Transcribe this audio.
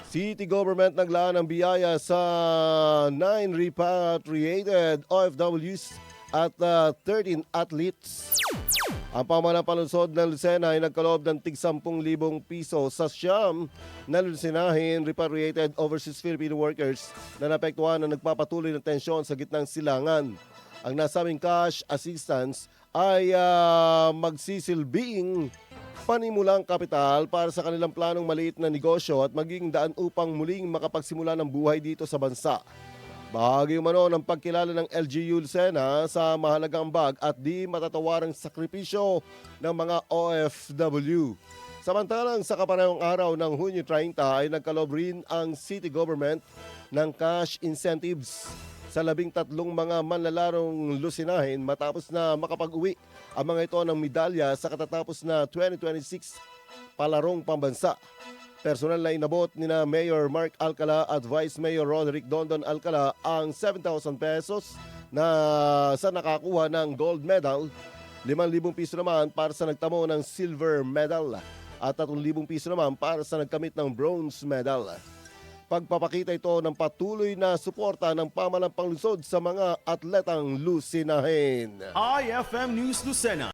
City government naglaan ng biyaya sa 9 repatriated OFWs at 13 athletes. Ang pamahalang palunsod ng Lucena ay nagkaloob ng tig 10,000 piso sa siyam na Lucinahin repatriated overseas Filipino workers na naapektuhan na nagpapatuloy ng tensyon sa gitnang silangan. Ang nasabing cash assistance ay magsisilbing panimulang kapital para sa kanilang planong maliit na negosyo at maging daan upang muling makapagsimula ng buhay dito sa bansa. Bahagi umano ng pagkilala ng LGU Lucena sa mahalagang ambag at di matatawarang sakripisyo ng mga OFW. Samantalang sa kaparehong araw ng Hunyo 30 ay nagkaloob rin ang city government ng cash incentives sa 13 mga manlalarong Lucinahin matapos na makapag-uwi ang mga ito ng medalya sa katatapos na 2026 palarong pambansa. Personal na inabot ni na Mayor Mark Alcala at Vice Mayor Roderick Dondon Alcala ang 7,000 pesos na sa nakakuha ng gold medal, 5,000 piso naman para sa nagtamo ng silver medal at 3,000 piso naman para sa nagkamit ng bronze medal. Pagpapakita ito ng patuloy na suporta ng pamahalang pangsod sa mga atletang Lucinahin. IFM News Lucena.